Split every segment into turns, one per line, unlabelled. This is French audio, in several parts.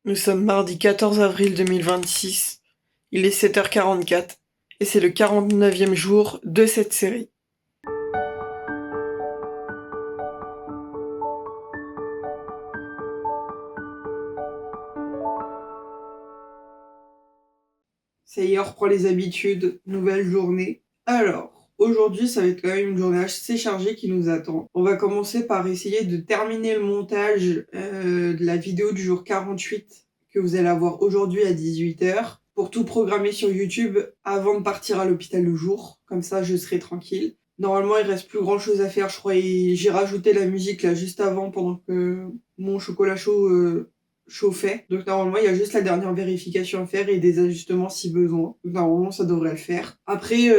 Nous sommes mardi 14 avril 2026. Il est 7h44 et c'est le 49e jour de cette série. Ça y est, on reprend les habitudes, nouvelle journée. Alors, aujourd'hui, ça va être quand même une journée assez chargée qui nous attend. On va commencer par essayer de terminer le montage de la vidéo du jour 48 que vous allez avoir aujourd'hui à 18h pour tout programmer sur YouTube avant de partir à l'hôpital le jour. Comme ça, je serai tranquille. Normalement, il reste plus grand chose à faire, je crois. J'ai rajouté la musique là juste avant pendant que mon chocolat chaud chauffait. Donc normalement, il y a juste la dernière vérification à faire et des ajustements si besoin. Donc normalement, ça devrait le faire. Après,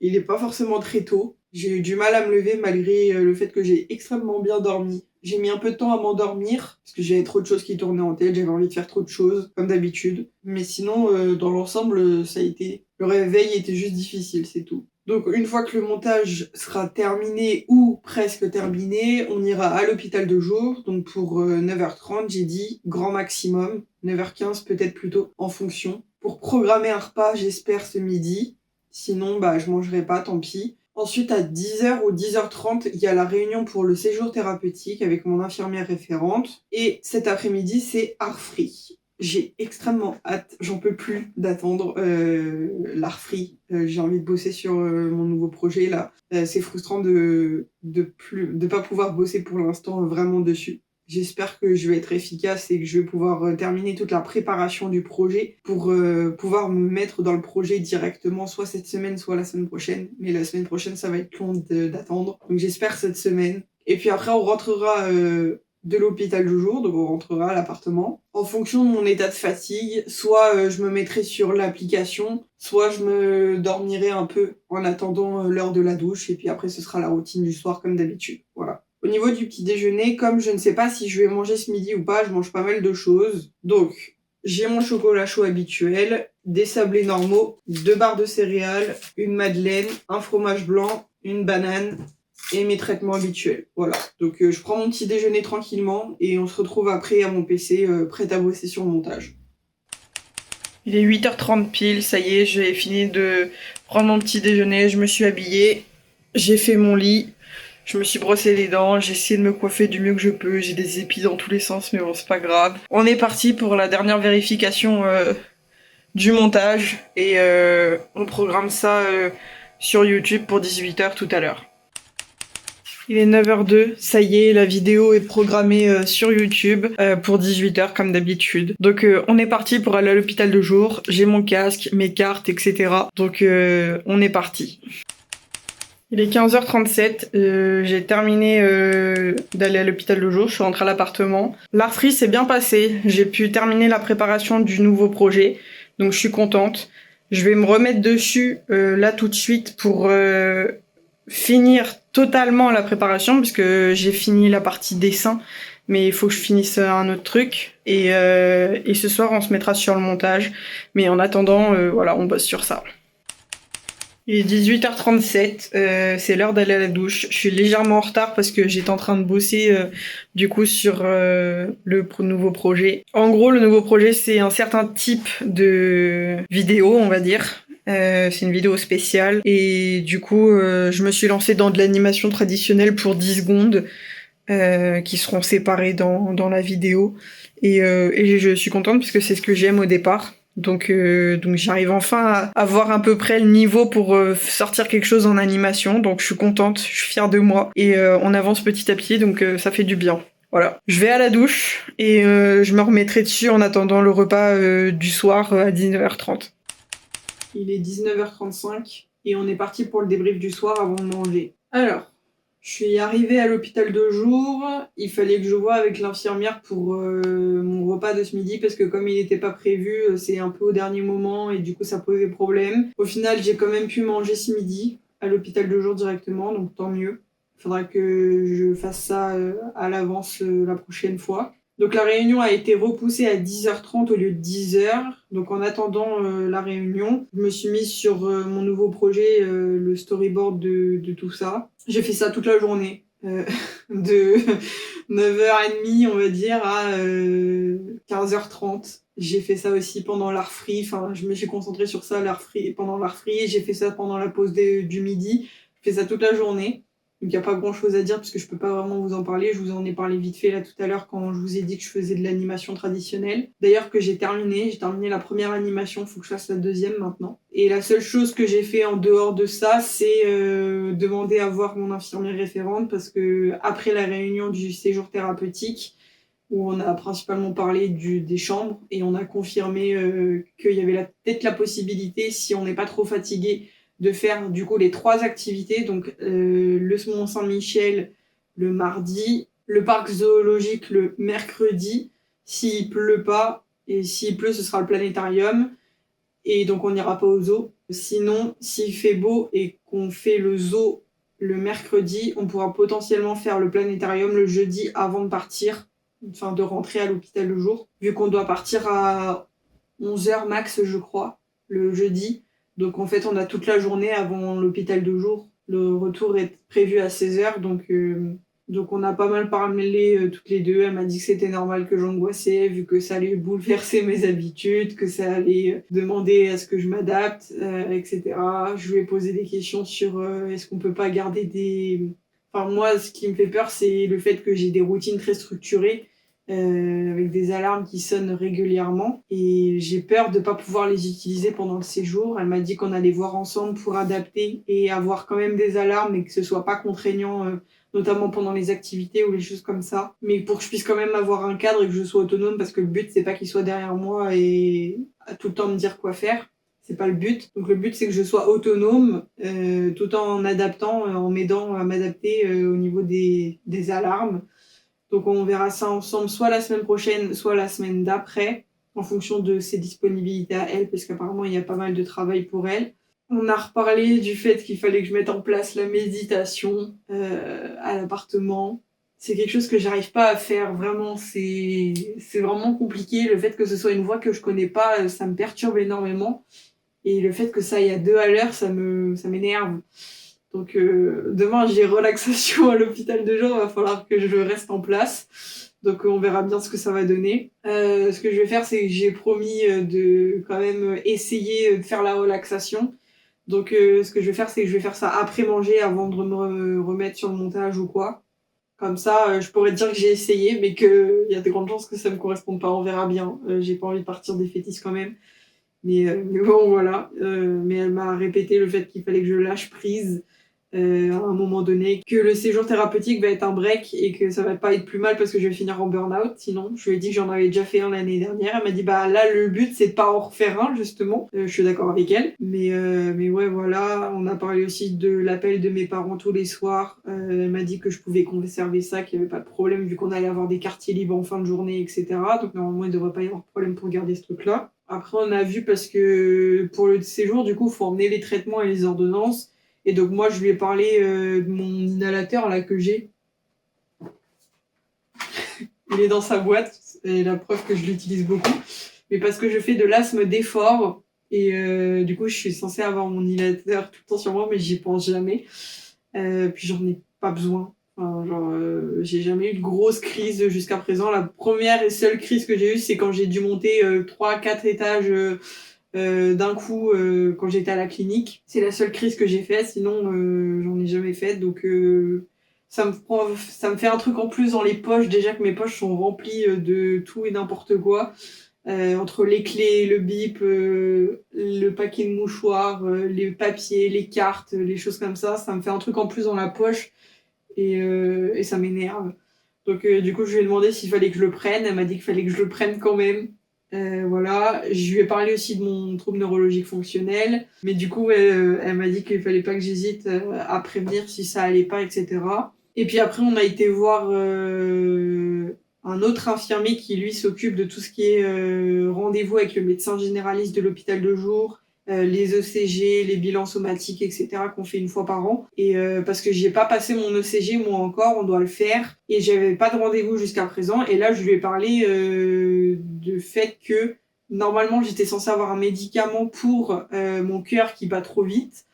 il est pas forcément très tôt. J'ai eu du mal à me lever malgré le fait que j'ai extrêmement bien dormi. J'ai mis un peu de temps à m'endormir parce que j'avais trop de choses qui tournaient en tête, j'avais envie de faire trop de choses, comme d'habitude. Mais sinon, dans l'ensemble, ça a été... Le réveil était juste difficile, c'est tout. Donc une fois que le montage sera terminé ou presque terminé, on ira à l'hôpital de jour. Donc pour 9h30, j'ai dit grand maximum, 9h15 peut-être plutôt en fonction. Pour programmer un repas, j'espère ce midi. Sinon, je mangerai pas, tant pis. Ensuite, à 10h ou 10h30, il y a la réunion pour le séjour thérapeutique avec mon infirmière référente. Et cet après-midi, c'est art free. J'ai extrêmement hâte, j'en peux plus d'attendre l'art free. J'ai envie de bosser sur mon nouveau projet là. C'est frustrant de pas pouvoir bosser pour l'instant vraiment dessus. J'espère que je vais être efficace et que je vais pouvoir terminer toute la préparation du projet pour pouvoir me mettre dans le projet directement, soit cette semaine, soit la semaine prochaine. Mais la semaine prochaine, ça va être long d'attendre. Donc j'espère cette semaine. Et puis après, on rentrera de l'hôpital du jour, donc on rentrera à l'appartement. En fonction de mon état de fatigue, soit je me mettrai sur l'application, soit je me dormirai un peu en attendant l'heure de la douche, et puis après ce sera la routine du soir comme d'habitude. Voilà. Au niveau du petit déjeuner, comme je ne sais pas si je vais manger ce midi ou pas, je mange pas mal de choses. Donc, j'ai mon chocolat chaud habituel, des sablés normaux, 2 barres de céréales, une madeleine, un fromage blanc, une banane, et mes traitements habituels. Voilà. Donc je prends mon petit déjeuner tranquillement et on se retrouve après à mon PC prêt à bosser sur le montage. Il est 8h30 pile, ça y est, j'ai fini de prendre mon petit déjeuner, je me suis habillée, j'ai fait mon lit, je me suis brossé les dents, j'ai essayé de me coiffer du mieux que je peux, j'ai des épis dans tous les sens mais bon c'est pas grave. On est parti pour la dernière vérification du montage et on programme ça sur YouTube pour 18h tout à l'heure. Il est 9h02, ça y est, la vidéo est programmée sur YouTube pour 18h comme d'habitude. Donc on est parti pour aller à l'hôpital de jour, j'ai mon casque, mes cartes, etc. Donc on est parti. Il est 15h37, j'ai terminé d'aller à l'hôpital de jour, je suis rentrée à l'appartement. L'art-free s'est bien passé, j'ai pu terminer la préparation du nouveau projet, donc je suis contente. Je vais me remettre dessus là tout de suite pour finir totalement la préparation puisque j'ai fini la partie dessin, mais il faut que je finisse un autre truc et ce soir on se mettra sur le montage. Mais en attendant, voilà, on bosse sur ça. Il est 18h37, c'est l'heure d'aller à la douche. Je suis légèrement en retard parce que j'étais en train de bosser du coup sur le nouveau projet. En gros, le nouveau projet, c'est un certain type de vidéo, on va dire. C'est une vidéo spéciale et du coup, je me suis lancée dans de l'animation traditionnelle pour 10 secondes qui seront séparées dans la vidéo. Et je suis contente parce que c'est ce que j'aime au départ. Donc j'arrive enfin à voir à peu près le niveau pour sortir quelque chose en animation. Donc je suis contente, je suis fière de moi. Et on avance petit à petit, donc ça fait du bien. Voilà. Je vais à la douche et je me remettrai dessus en attendant le repas du soir à 19h30. Il est 19h35 et on est parti pour le débrief du soir avant de manger. Alors, je suis arrivée à l'hôpital de jour, il fallait que je voie avec l'infirmière pour mon repas de ce midi parce que comme il n'était pas prévu, c'est un peu au dernier moment et du coup ça posait problème. Au final, j'ai quand même pu manger ce midi à l'hôpital de jour directement, donc tant mieux. Il faudra que je fasse ça à l'avance la prochaine fois. Donc la réunion a été repoussée à 10h30 au lieu de 10h. Donc en attendant la réunion, je me suis mise sur mon nouveau projet, le storyboard de tout ça. J'ai fait ça toute la journée, de 9h30, on va dire, à 15h30. J'ai fait ça aussi pendant l'art free, enfin je me suis concentrée sur ça pendant l'art free, j'ai fait ça pendant la pause du midi, je fais ça toute la journée. Donc il n'y a pas grand chose à dire parce que je peux pas vraiment vous en parler, je vous en ai parlé vite fait là tout à l'heure quand je vous ai dit que je faisais de l'animation traditionnelle. D'ailleurs que j'ai terminé la première animation, faut que je fasse la deuxième maintenant. Et la seule chose que j'ai fait en dehors de ça, c'est demander à voir mon infirmière référente parce que après la réunion du séjour thérapeutique, où on a principalement parlé des chambres et on a confirmé qu'il y avait peut-être la possibilité, si on n'est pas trop fatigué, de faire du coup les 3 activités, donc le Mont-Saint-Michel le mardi, le parc zoologique le mercredi, s'il pleut pas, et s'il pleut ce sera le planétarium, et donc on n'ira pas au zoo. Sinon, s'il fait beau et qu'on fait le zoo le mercredi, on pourra potentiellement faire le planétarium le jeudi avant de partir, enfin de rentrer à l'hôpital le jour, vu qu'on doit partir à 11h max, je crois, le jeudi. Donc en fait, on a toute la journée avant l'hôpital de jour. Le retour est prévu à 16h, donc on a pas mal parlé toutes les deux. Elle m'a dit que c'était normal que j'angoissais, vu que ça allait bouleverser mes habitudes, que ça allait demander à ce que je m'adapte, etc. Je lui ai posé des questions sur est-ce qu'on peut pas garder des... Enfin moi, ce qui me fait peur, c'est le fait que j'ai des routines très structurées, avec des alarmes qui sonnent régulièrement, et j'ai peur de pas pouvoir les utiliser pendant le séjour. Elle m'a dit qu'on allait voir ensemble pour adapter et avoir quand même des alarmes et que ce soit pas contraignant, notamment pendant les activités ou les choses comme ça, mais pour que je puisse quand même avoir un cadre et que je sois autonome, parce que le but c'est pas qu'il soit derrière moi et à tout le temps me dire quoi faire. C'est pas le but. Donc le but c'est que je sois autonome, tout en adaptant, en m'aidant à m'adapter au niveau des alarmes. Donc on verra ça ensemble, soit la semaine prochaine, soit la semaine d'après, en fonction de ses disponibilités à elle, parce qu'apparemment il y a pas mal de travail pour elle. On a reparlé du fait qu'il fallait que je mette en place la méditation à l'appartement. C'est quelque chose que j'arrive pas à faire, vraiment, c'est vraiment compliqué. Le fait que ce soit une voix que je connais pas, ça me perturbe énormément. Et le fait que ça aille à 2 à l'heure, ça m'énerve. Donc demain j'ai relaxation à l'hôpital de jour, il va falloir que je reste en place. Donc on verra bien ce que ça va donner. Ce que je vais faire, c'est que j'ai promis de quand même essayer de faire la relaxation. Donc ce que je vais faire, c'est que je vais faire ça après manger, avant de me remettre sur le montage ou quoi. Comme ça, je pourrais te dire que j'ai essayé, mais qu'il y a de grandes chances que ça me corresponde pas. On verra bien. J'ai pas envie de partir défaitiste quand même. Mais bon, voilà. Mais elle m'a répété le fait qu'il fallait que je lâche prise à un moment donné, que le séjour thérapeutique va être un break et que ça va pas être plus mal parce que je vais finir en burn-out. Sinon, je lui ai dit que j'en avais déjà fait un l'année dernière. Elle m'a dit bah là le but c'est de pas en refaire un justement. Je suis d'accord avec elle. Mais ouais voilà, on a parlé aussi de l'appel de mes parents tous les soirs. Elle m'a dit que je pouvais conserver ça, qu'il y avait pas de problème vu qu'on allait avoir des quartiers libres en fin de journée, etc. Donc normalement il devrait pas y avoir de problème pour garder ce truc-là. Après on a vu parce que pour le séjour du coup faut emmener les traitements et les ordonnances. Et donc moi, je lui ai parlé de mon inhalateur là que j'ai. Il est dans sa boîte, c'est la preuve que je l'utilise beaucoup. Mais parce que je fais de l'asthme d'effort, et du coup, je suis censée avoir mon inhalateur tout le temps sur moi, mais j'y pense jamais. Puis j'en ai pas besoin. Enfin, genre, j'ai jamais eu de grosse crise jusqu'à présent. La première et seule crise que j'ai eue, c'est quand j'ai dû monter 3-4 étages d'un coup quand j'étais à la clinique. C'est la seule crise que j'ai faite, sinon j'en ai jamais fait. Donc ça me fait un truc en plus dans les poches, déjà que mes poches sont remplies de tout et n'importe quoi. Entre les clés, le bip, le paquet de mouchoirs, les papiers, les cartes, les choses comme ça me fait un truc en plus dans la poche et ça m'énerve. Donc du coup je lui ai demandé s'il fallait que je le prenne, elle m'a dit qu'il fallait que je le prenne quand même. Voilà, je lui ai parlé aussi de mon trouble neurologique fonctionnel, mais du coup elle m'a dit qu'il fallait pas que j'hésite à prévenir si ça allait pas, etc. Et puis après on a été voir un autre infirmier qui lui s'occupe de tout ce qui est rendez-vous avec le médecin généraliste de l'hôpital de jour, les ECG, les bilans somatiques, etc. qu'on fait une fois par an. Et parce que j'ai pas passé mon ECG moi encore, on doit le faire. Et j'avais pas de rendez-vous jusqu'à présent. Et là, je lui ai parlé du fait que normalement, j'étais censée avoir un médicament pour mon cœur qui bat trop vite.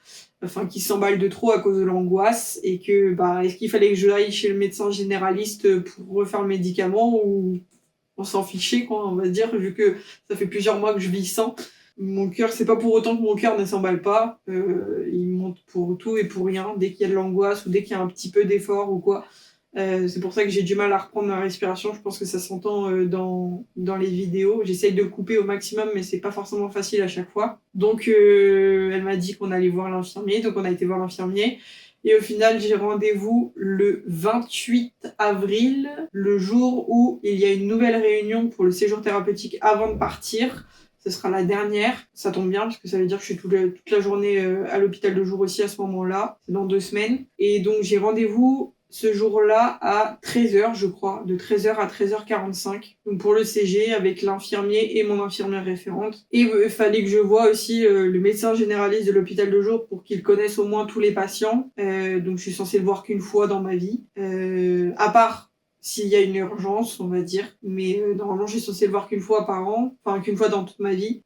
enfin qui s'emballe de trop à cause de l'angoisse et que bah est-ce qu'il fallait que je aille chez le médecin généraliste pour refaire le médicament ou on s'en fichait quoi on va dire vu que ça fait plusieurs mois que je vis sans. Mon cœur, c'est pas pour autant que mon cœur ne s'emballe pas, il monte pour tout et pour rien dès qu'il y a de l'angoisse ou dès qu'il y a un petit peu d'effort ou quoi. C'est pour ça que j'ai du mal à reprendre ma respiration. Je pense que ça s'entend dans les vidéos. J'essaye de couper au maximum, mais c'est pas forcément facile à chaque fois. Donc, elle m'a dit qu'on allait voir l'infirmier. Donc, on a été voir l'infirmier. Et au final, j'ai rendez-vous le 28 avril, le jour où il y a une nouvelle réunion pour le séjour thérapeutique avant de partir. Ce sera la dernière. Ça tombe bien parce que ça veut dire que je suis toute la journée à l'hôpital de jour aussi à ce moment-là. C'est dans 2 semaines. Et donc, j'ai rendez-vous ce jour-là à 13h, je crois, de 13h à 13h45. Donc pour le CG avec l'infirmier et mon infirmière référente. Et il fallait que je voie aussi le médecin généraliste de l'hôpital de jour pour qu'il connaisse au moins tous les patients. Donc je suis censée le voir qu'une fois dans ma vie. À part s'il y a une urgence, on va dire. Mais normalement, je suis censée le voir qu'une fois par an. Enfin, qu'une fois dans toute ma vie.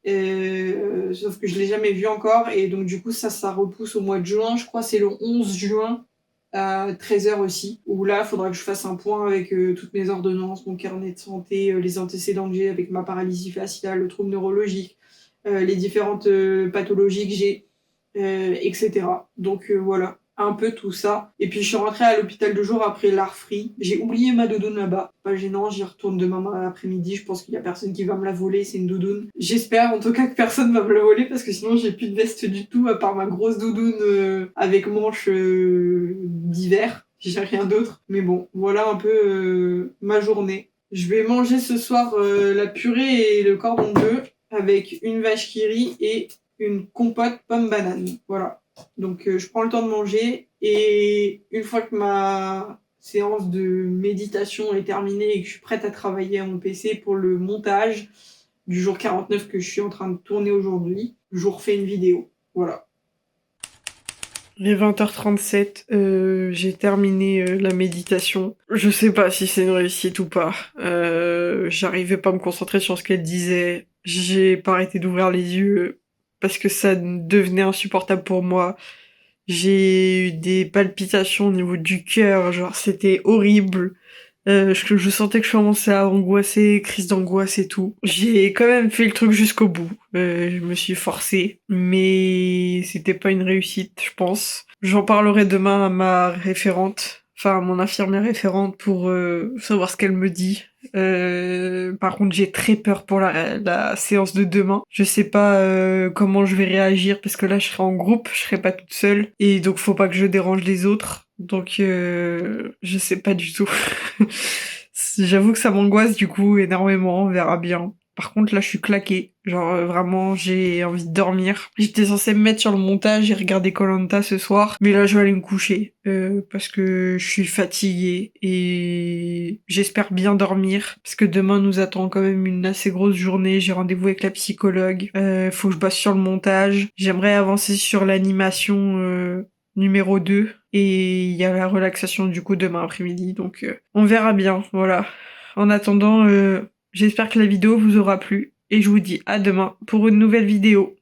Sauf que je l'ai jamais vu encore. Et donc du coup, ça repousse au mois de juin. Je crois que c'est le 11 juin à 13h aussi, où là, il faudra que je fasse un point avec toutes mes ordonnances, mon carnet de santé, les antécédents que j'ai avec ma paralysie faciale, le trouble neurologique, les différentes pathologies que j'ai, etc. Donc voilà, un peu tout ça. Et puis je suis rentrée à l'hôpital de jour après l'ARFRI. J'ai oublié ma doudoune là-bas. Pas gênant, j'y retourne demain après-midi. Je pense qu'il y a personne qui va me la voler, c'est une doudoune. J'espère en tout cas que personne va me la voler parce que sinon j'ai plus de veste du tout à part ma grosse doudoune avec manches d'hiver. J'ai rien d'autre. Mais bon, voilà un peu ma journée. Je vais manger ce soir la purée et le cordon bleu avec une vache qui rit et une compote pomme banane. Voilà. Donc je prends le temps de manger et une fois que ma séance de méditation est terminée et que je suis prête à travailler à mon PC pour le montage du jour 49 que je suis en train de tourner aujourd'hui, je vous refais une vidéo. Voilà. Il est 20h37, j'ai terminé la méditation. Je sais pas si c'est une réussite ou pas. J'arrivais pas à me concentrer sur ce qu'elle disait. J'ai pas arrêté d'ouvrir les yeux parce que ça devenait insupportable pour moi. J'ai eu des palpitations au niveau du cœur, genre c'était horrible. Je sentais que je commençais à angoisser, crise d'angoisse et tout. J'ai quand même fait le truc jusqu'au bout. Je me suis forcée, mais c'était pas une réussite, je pense. J'en parlerai demain à ma référente, enfin à mon infirmière référente pour savoir ce qu'elle me dit. Par contre, j'ai très peur pour la séance de demain. Je sais pas comment je vais réagir parce que là, je serai en groupe, je serai pas toute seule et donc faut pas que je dérange les autres. Donc je sais pas du tout. J'avoue que ça m'angoisse du coup énormément, on verra bien. Par contre là je suis claquée, genre vraiment j'ai envie de dormir. J'étais censée me mettre sur le montage et regarder koh ce soir, mais là je vais aller me coucher parce que je suis fatiguée et j'espère bien dormir parce que demain nous attend quand même une assez grosse journée. J'ai rendez-vous avec la psychologue, faut que je bosse sur le montage. J'aimerais avancer sur l'animation numéro 2 et il y a la relaxation du coup demain après-midi donc on verra bien, voilà. En attendant, j'espère que la vidéo vous aura plu et je vous dis à demain pour une nouvelle vidéo.